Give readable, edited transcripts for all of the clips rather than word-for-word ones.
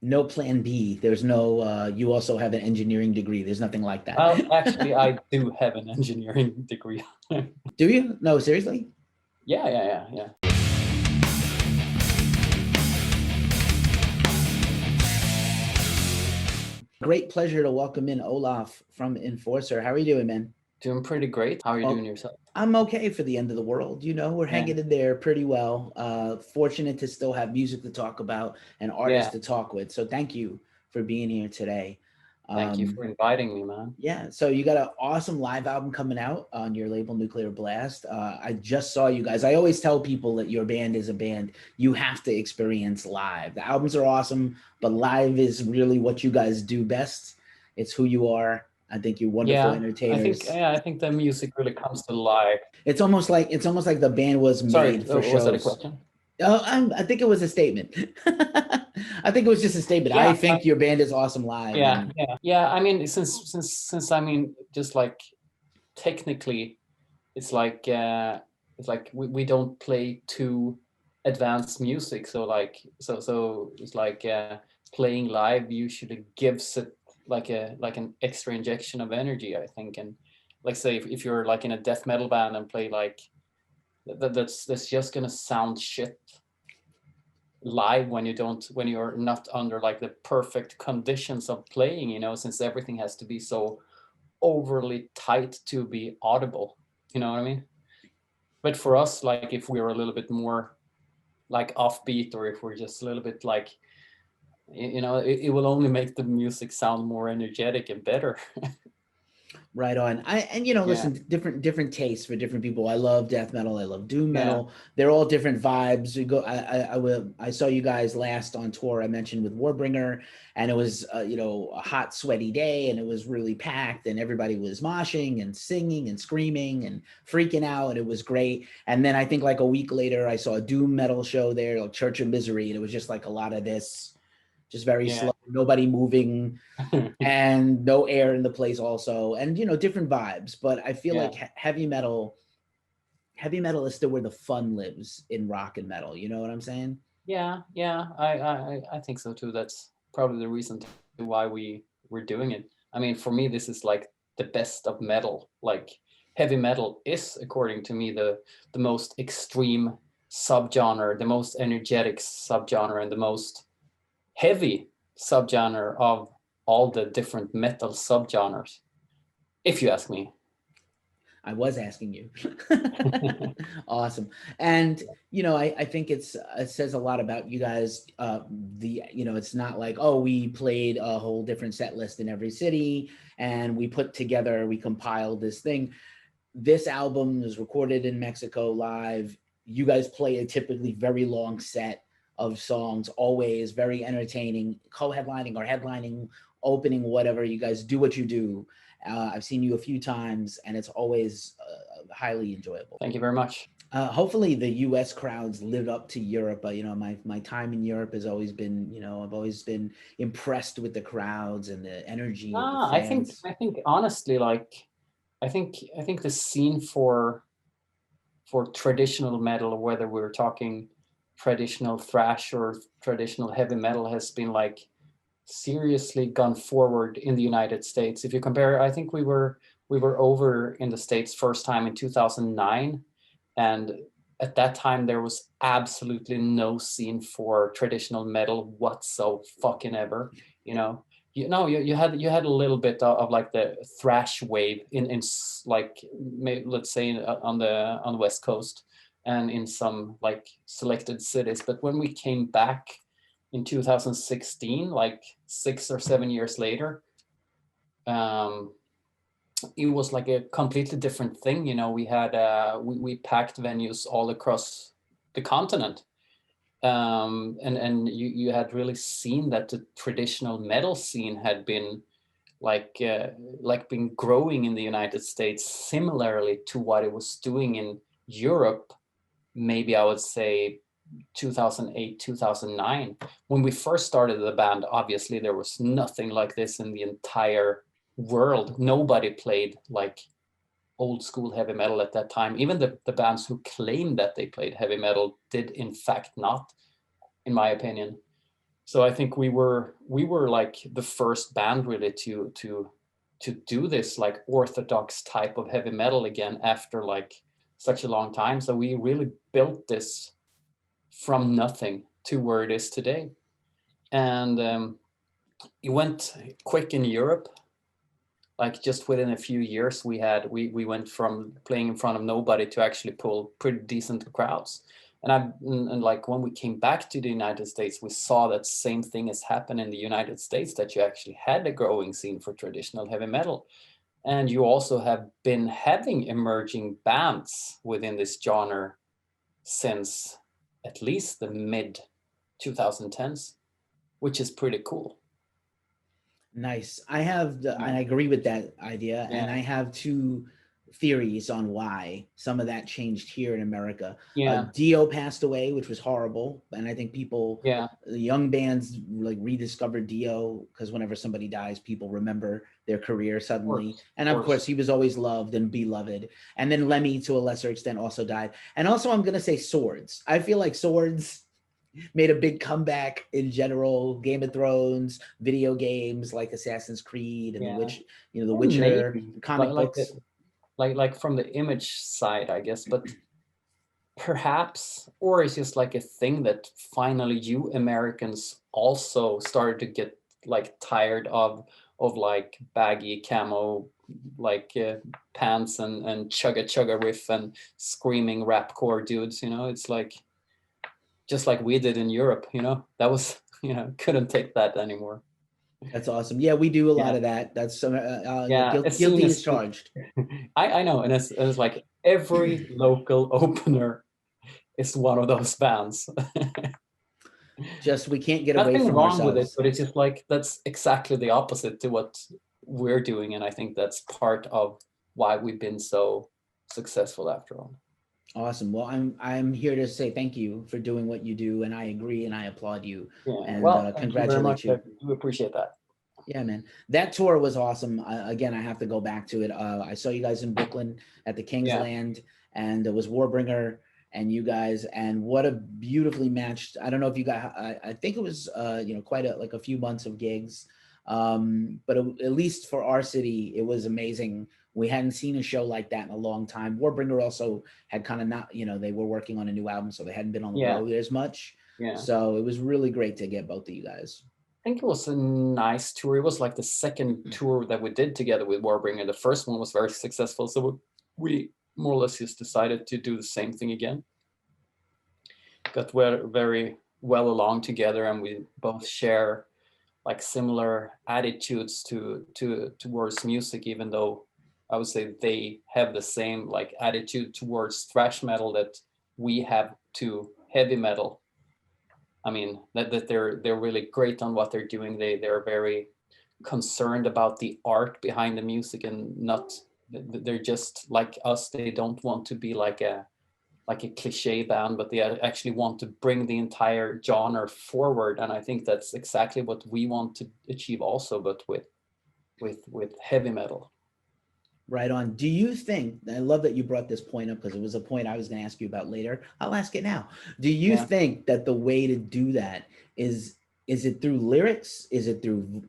No plan B. There's no, you also have an engineering degree. There's nothing like that. Well, actually, I do have an engineering degree. Do you? No, seriously? Yeah. Great pleasure to welcome in Olaf from Enforcer. How are you doing, man? Doing pretty great. How are you doing Well, yourself? I'm okay for the end of the world. We're Yeah, hanging in there pretty well. Fortunate to still have music to talk about and artists yeah. to talk with. So thank you for being here today. Thank you Um, for inviting me, man. yeah, so you got an awesome live album coming out on your label, Nuclear Blast. I just saw you guys. I always tell people that your band is a band you have to experience live. The albums are awesome, but live is really what you guys do best. It's who you are. I think you're wonderful Yeah, I think entertainers. yeah, I think the music really comes to life. It's almost like the band was Sorry, made for was that a shows. question? I think it was a statement. I think it was just a statement. I Yeah, think your band is awesome live, and yeah. I mean, since I mean, just like technically, it's like we don't play too advanced music, so it's like playing live usually gives it like an extra injection of energy, I think. And like say if you're like in a death metal band and play like that's just gonna sound shit live when you're not under like the perfect conditions of playing, since everything has to be so overly tight to be audible, you know what I mean? But for us, like if we're a little bit more like offbeat, or if we're just a little bit like, it will only make the music sound more energetic and better. right on. Yeah, Listen, different tastes for different people. I love death metal. I love doom yeah. metal. They're all different vibes. You go. I saw you guys last on tour. I mentioned with Warbringer, and it was a hot, sweaty day, and it was really packed, and everybody was moshing and singing and screaming and freaking out, and it was great. And then I think like a week later, I saw a doom metal show there, like Church of Misery, and it was just like a lot of this, just very Yeah. slow, nobody moving and no air in the place also, and different vibes. But I feel Yeah, like heavy metal is still where the fun lives in rock and metal, you know what I'm saying? yeah. I think so too. That's probably the reason why we're doing it. I mean, for me, this is like the best of metal. Like heavy metal is, according to me, the most extreme subgenre, the most energetic subgenre, and the most heavy subgenre of all the different metal subgenres, if you ask me. I was asking you. Awesome. And I think it says a lot about you guys. It's not like, oh, we played a whole different set list in every city and we compiled this thing. This album is recorded in Mexico live. You guys play a typically very long set of songs, always very entertaining, co-headlining or headlining, opening, whatever. You guys do what you do. I've seen you a few times, and it's always highly enjoyable. Thank you very much. Hopefully, the U.S. crowds live up to Europe. My time in Europe has always been, I've always been impressed with the crowds and the energy of the fans. I think honestly, like I think the scene for traditional metal, whether we're talking traditional thrash or traditional heavy metal, has been like seriously gone forward in the United States. If you compare, I think we were over in the States first time in 2009, and at that time there was absolutely no scene for traditional metal whatsoever fucking ever. You know, you had a little bit of like the thrash wave in like let's say on the West Coast and in some like selected cities. But when we came back in 2016, like 6 or 7 years later, um, it was like a completely different thing. We packed venues all across the continent, and you had really seen that the traditional metal scene had been been growing in the United States similarly to what it was doing in Europe. Maybe I would say 2008, 2009. When we first started the band, obviously there was nothing like this in the entire world. Nobody played like old school heavy metal at that time. Even the bands who claimed that they played heavy metal did in fact not, in my opinion. So I think we were like the first band really to do this like orthodox type of heavy metal again after like such a long time. So we really built this from nothing to where it is today. And it went quick in Europe. Like just within a few years, we went from playing in front of nobody to actually pull pretty decent crowds. And like when we came back to the United States, we saw that same thing has happened in the United States, that you actually had a growing scene for traditional heavy metal. And you also have been having emerging bands within this genre since at least the mid 2010s, which is pretty cool. Nice. I have, and Yeah. I agree with that idea. And Yeah. I have two theories on why some of that changed here in America. Yeah. Dio passed away, which was horrible. And I think people, Yeah. the young bands like rediscovered Dio because whenever somebody dies, people remember their career suddenly. And Of of course, course. he was always loved and beloved. And then Lemmy, to a lesser extent, also died. And also, I'm going to say Swords. I feel like Swords made a big comeback in general. Game of Thrones, video games like Assassin's Creed and The Yeah. Witch, The Or Witcher, maybe comic like books. like from the image side, I guess, but perhaps, or it's just like a thing that finally you Americans also started to get like tired of like baggy camo like pants and chugga chugga riff and screaming rapcore dudes. It's like just like we did in Europe. That was couldn't take that anymore. That's awesome. Yeah, we do a lot Yeah. of that. That's some Yeah, as soon guilty as as charged. I know, and it's like every local opener is one of those bands. Just we can't get away Nothing from wrong with it, ourselves. but it's just like that's exactly the opposite to what we're doing, and I think that's part of why we've been so successful after all. Awesome. Well, I'm here to say thank you for doing what you do, and I agree and I applaud you Yeah, and well, thank you very congratulate much. I you. do appreciate that. Yeah, man. That tour was awesome. Again, I have to go back to it. I saw you guys in Brooklyn at the Yeah, Kingsland, and it was Warbringer and you guys, and what a beautifully matched. I don't know if you got. I think it was quite a few months of gigs, but at least for our city, it was amazing. We hadn't seen a show like that in a long time. Warbringer also had kind of not, they were working on a new album, so they hadn't been on the yeah, road as much. yeah. So it was really great to get both of you guys. I think it was a nice tour. It was like the second tour that we did together with Warbringer. The first one was very successful, so we more or less just decided to do the same thing again. Got very well along together, and we both share like similar attitudes towards music, even though I would say they have the same like attitude towards thrash metal that we have to heavy metal. I mean that they're really great on what they're doing. They're very concerned about the art behind the music, and not they're just like us. They don't want to be like a cliche band, but they actually want to bring the entire genre forward. And I think that's exactly what we want to achieve also, but with heavy metal. Right on. Do you think, I love that you brought this point up because it was a point I was going to ask you about later. I'll ask it now. Do you Yeah. think that the way to do that is it through lyrics? Is it through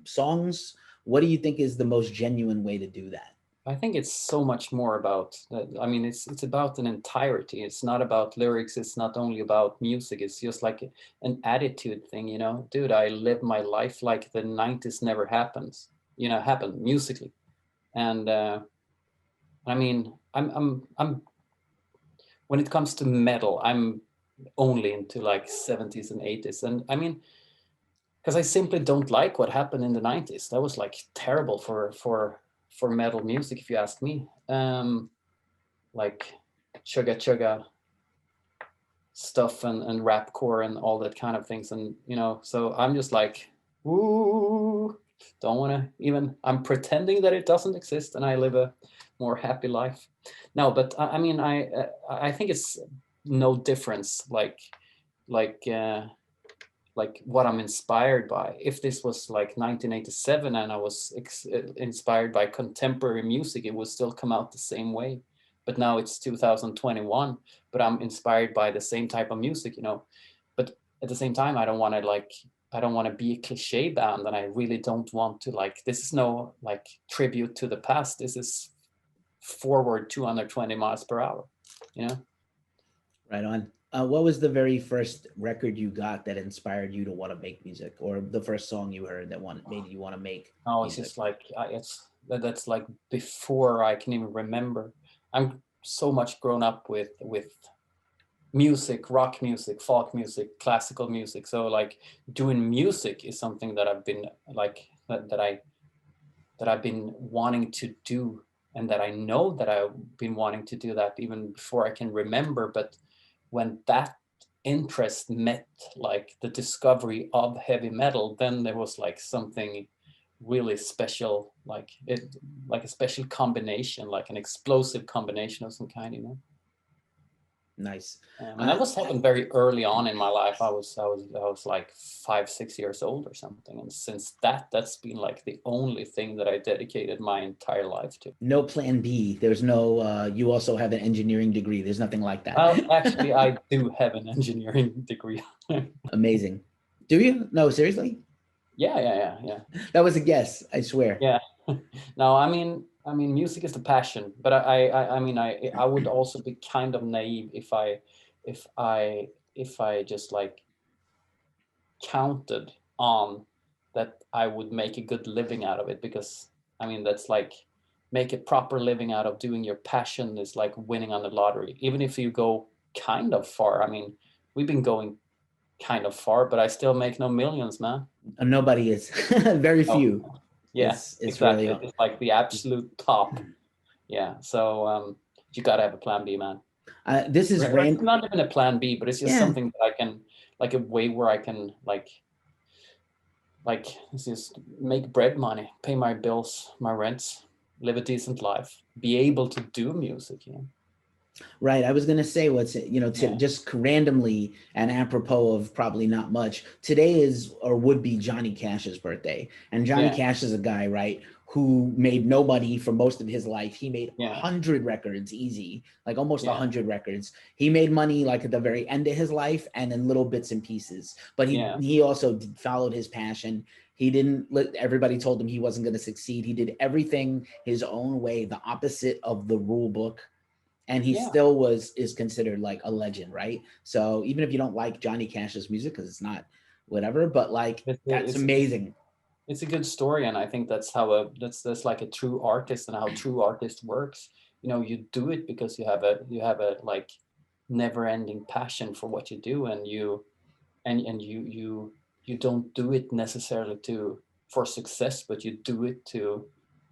songs? What do you think is the most genuine way to do that? I think it's so much more about that. I mean, it's about an entirety. It's not about lyrics. It's not only about music. It's just like an attitude thing, Dude, I live my life like the 90s never happened musically. And I mean, I'm when it comes to metal, I'm only into like 70s and 80s. And I mean, because I simply don't like what happened in the 90s. That was like terrible for metal music, if you ask me. Like chugga chugga stuff and rapcore and all that kind of things. And so I'm just like, ooh, don't want to even. I'm pretending that it doesn't exist, and I live a more happy life. No, but I mean, I think it's no difference. Like what I'm inspired by. If this was like 1987 and I was inspired by contemporary music, it would still come out the same way. But now it's 2021, but I'm inspired by the same type of music, But at the same time, I don't want to like I don't want to be a cliche band, and I really don't want to like, this is no like tribute to the past. This is forward 220 miles per hour, you know? Right on. What was the very first record you got that inspired you to want to make music, or the first song you heard that made you want to make Oh, it's music? just like, that's like before I can even remember. I'm so much grown up with music, rock music, folk music, classical music. So like doing music is something that I've been like, that I've been wanting to do, and that I know that I've been wanting to do that even before I can remember. But when that interest met like the discovery of heavy metal, then there was like something really special, like a special combination, like an explosive combination of some kind, you know. Nice. And that was happened very early on in my life. I was like 5, 6 years old or something, and since that's been like the only thing that I dedicated my entire life to. No plan B. There's no. You also have an engineering degree. There's nothing like that. Well, actually, I do have an engineering degree. Amazing. Do you? No, seriously? Yeah. That was a guess. I swear. Yeah. No, I mean, music is the passion, but I would also be kind of naive if I just like counted on that I would make a good living out of it, because I mean, that's like, make a proper living out of doing your passion is like winning on the lottery. Even if you go kind of far, I mean, we've been going kind of far, but I still make no millions, man. Nobody is. Very Oh, few. yeah, It's really. exactly. It's like the absolute top. Yeah. So you gotta have a plan B, man. This is Or it's random. not even a plan B, but it's just Yeah. something that I can, like a way where I can like just make bread money, pay my bills, my rents, live a decent life, be able to do music, you know. Right. I was going to say Yeah. just randomly and apropos of probably not much. Today is or would be Johnny Cash's birthday. And Johnny Yeah. Cash is a guy, right, who made no money for most of his life. He made Yeah. 100 records easy, like almost Yeah. 100 records. He made money like at the very end of his life and in little bits and pieces. But he also followed his passion. He didn't let everybody told him he wasn't going to succeed. He did everything his own way, the opposite of the rule book, and he Yeah. still is considered like a legend, right? So even if you don't like Johnny Cash's music because it's not whatever, but like that's amazing. It's a good story, and I think that's how that's like a true artist, and how true artist works. You know, you do it because you have a like never-ending passion for what you do, and you don't do it necessarily for success, but you do it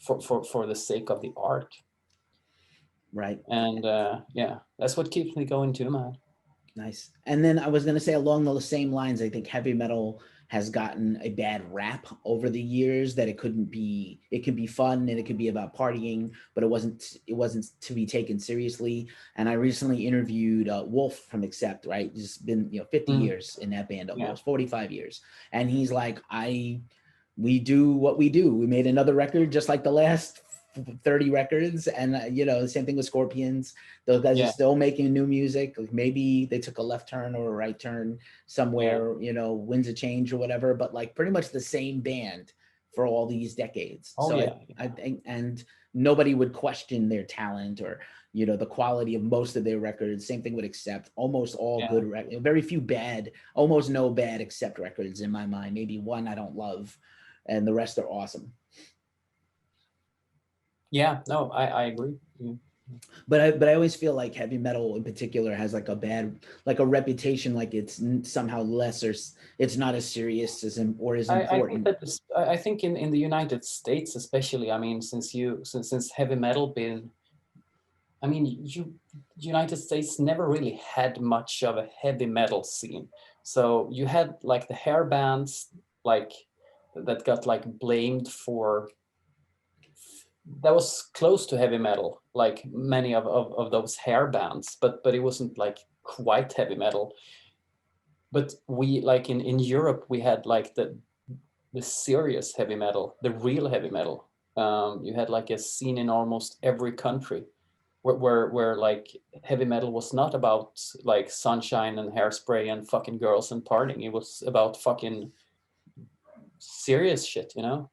for the sake of the art. Right. And yeah, that's what keeps me going too, man. Nice. And then I was going to say along the same lines, I think heavy metal has gotten a bad rap over the years, that it can be fun and it could be about partying, but it wasn't to be taken seriously. And I recently interviewed Wolf from Accept, right? Just been 50 years in that band, almost 45 years. And he's like, we do what we do. We made another record just like the last 30 records, and the same thing with Scorpions. Those guys are still making new music. Maybe they took a left turn or a right turn somewhere, winds of change or whatever, but like pretty much the same band for all these decades. I think, and nobody would question their talent or the quality of most of their records. Same thing with Accept. Almost all good records, very few bad, almost no bad Accept records in my mind. Maybe one I don't love, and the rest are awesome. Yeah, no, I agree. But I always feel like heavy metal in particular has like a reputation, like it's somehow less, or it's not as serious as or as important. I think in the United States especially, I mean, since heavy metal been, I mean, United States never really had much of a heavy metal scene. So you had like the hair bands, like that got like blamed for, that was close to heavy metal, like many of those hair bands, but it wasn't like quite heavy metal. But we like in Europe, we had like the serious heavy metal, the real heavy metal. You had like a scene in almost every country where like heavy metal was not about like sunshine and hairspray and fucking girls and partying. It was about fucking serious shit, you know.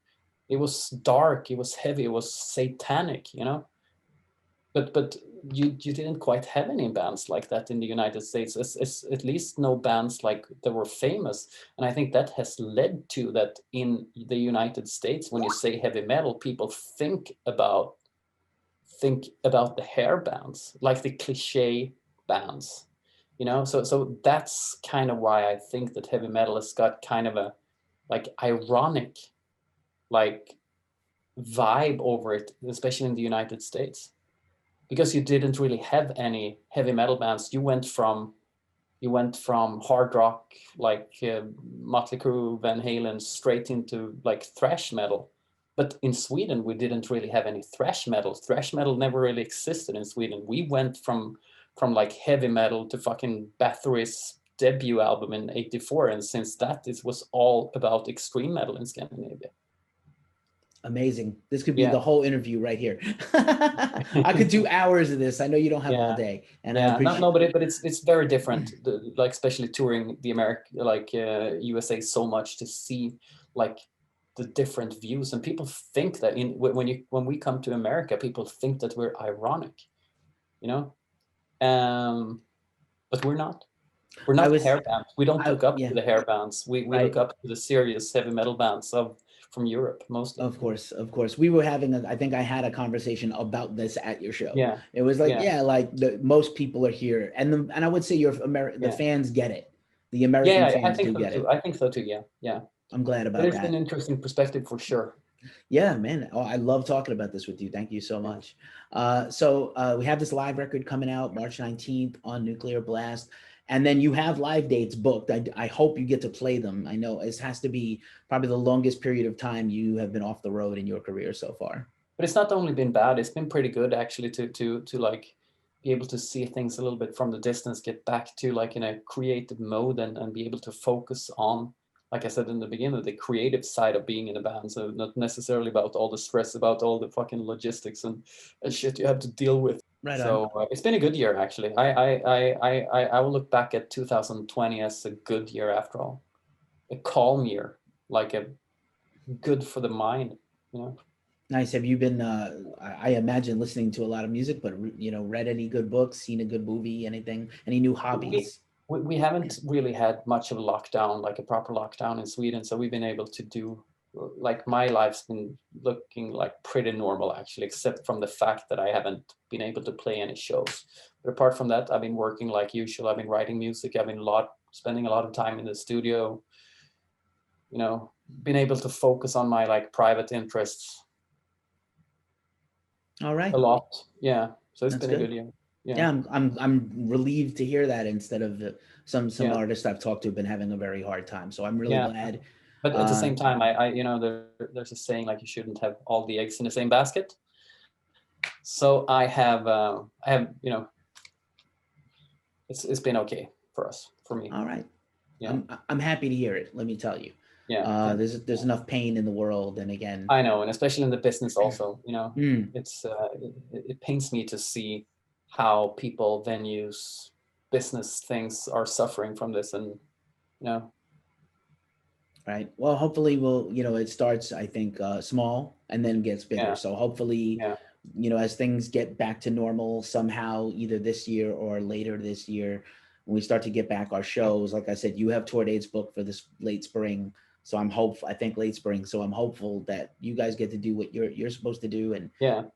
It was dark, it was heavy, it was satanic, you know. But you didn't quite have any bands like that in the United States. It's at least no bands like that were famous. And I think that has led to that in the United States, when you say heavy metal, people think about the hair bands, like the cliche bands, you know. So that's kind of why I think that heavy metal has got kind of a like ironic like vibe over it, especially in the United States, because you didn't really have any heavy metal bands. You went from hard rock like Mötley Crüe, Van Halen, straight into like thrash metal. But in Sweden, we didn't really have any thrash metal. Thrash metal never really existed in Sweden. We went from like heavy metal to fucking Bathory's debut album in '84, and since that, it was all about extreme metal in Scandinavia. Amazing. This could be Yeah. the whole interview right here. I could do hours of this. I know you don't have all day, and I appreciate. No, but it's very different. Like especially touring the USA so much, to see like the different views, and people think that when we come to America, people think that we're ironic, you know, but we're not. We're not hair bands. We don't look up to the hair bands. We look up to the serious heavy metal bands from Europe mostly. Of course. We were having I think I had a conversation about this at your show. Yeah. It was like, like most people are here, and I would say the fans get it. The American fans do get it. I think so too. Yeah. I'm glad about that. It's an interesting perspective for sure. Yeah, man. Oh, I love talking about this with you. Thank you so much. So we have this live record coming out March 19th on Nuclear Blast. And then you have live dates booked. I hope you get to play them. I know it has to be probably the longest period of time you have been off the road in your career so far. But it's not only been bad, it's been pretty good actually to like be able to see things a little bit from the distance, get back to like in a creative mode, and be able to focus on, like I said in the beginning, the creative side of being in a band. So not necessarily about all the stress, about all the fucking logistics and shit you have to deal with. Right. So it's been a good year actually. I will look back at 2020 as a good year after all, a calm year, like a good for the mind, you know. Nice. Have you been? I imagine listening to a lot of music, but read any good books, seen a good movie, anything, any new hobbies? We haven't really had much of a lockdown, like a proper lockdown in Sweden, so we've been able to do, like my life's been looking like pretty normal actually, except from the fact that I haven't been able to play any shows. But apart from that, I've been working like usual. I've been writing music. I've been spending a lot of time in the studio, you know, been able to focus on my like private interests. All right. A lot. Yeah. So it's been a good year. Yeah, I'm relieved to hear that, instead of some artists I've talked to have been having a very hard time. So I'm really glad. But at the same time, I there's a saying like you shouldn't have all the eggs in the same basket. So I have it's been okay for me. All right. Yeah. I'm happy to hear it. Let me tell you. Yeah. There's enough pain in the world, and again, I know, and especially in the business also, you know, it's it pains me to see how people, venues, business things are suffering from this, and you know. Right. Well, hopefully it starts, I think, small and then gets bigger. Yeah. So hopefully, as things get back to normal somehow, either this year or later this year, when we start to get back our shows, like I said, you have tour dates booked for this late spring. So I'm hopeful, I think late spring. So I'm hopeful that you guys get to do what you're supposed to do, and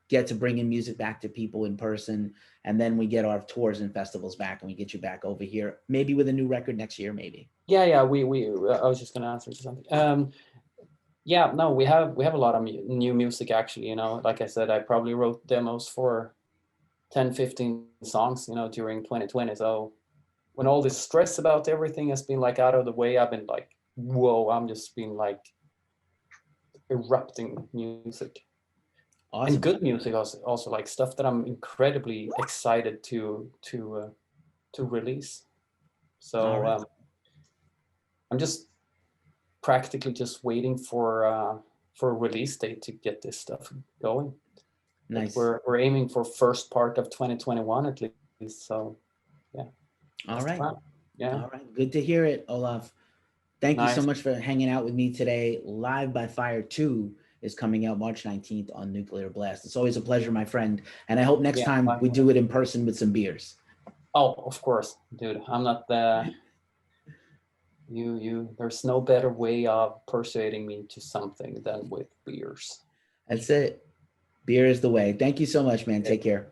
get to bring in music back to people in person. And then we get our tours and festivals back, and we get you back over here, maybe with a new record next year, maybe. Yeah. We I was just going to answer something. No, we have a lot of new music actually, you know. Like I said, I probably wrote demos for 10, 15 songs, you know, during 2020. So when all this stress about everything has been like out of the way, I've been like, whoa, I'm just been like erupting music. Awesome. And good music also like stuff that I'm incredibly excited to release. So I'm just practically just waiting for a release date to get this stuff going. Nice. We're aiming for first part of 2021 at least. So yeah. All right. Yeah. All right. Good to hear it, Olof. Thank you so Nice. much for hanging out with me today. Live by Fire 2 is coming out March 19th on Nuclear Blast. It's always a pleasure, my friend. And I hope next Yeah. time we do it in person with some beers. Oh, of course, dude. I'm not the you. There's no better way of persuading me to something than with beers. That's it. Beer is the way. Thank you so much, man. Okay. Take care.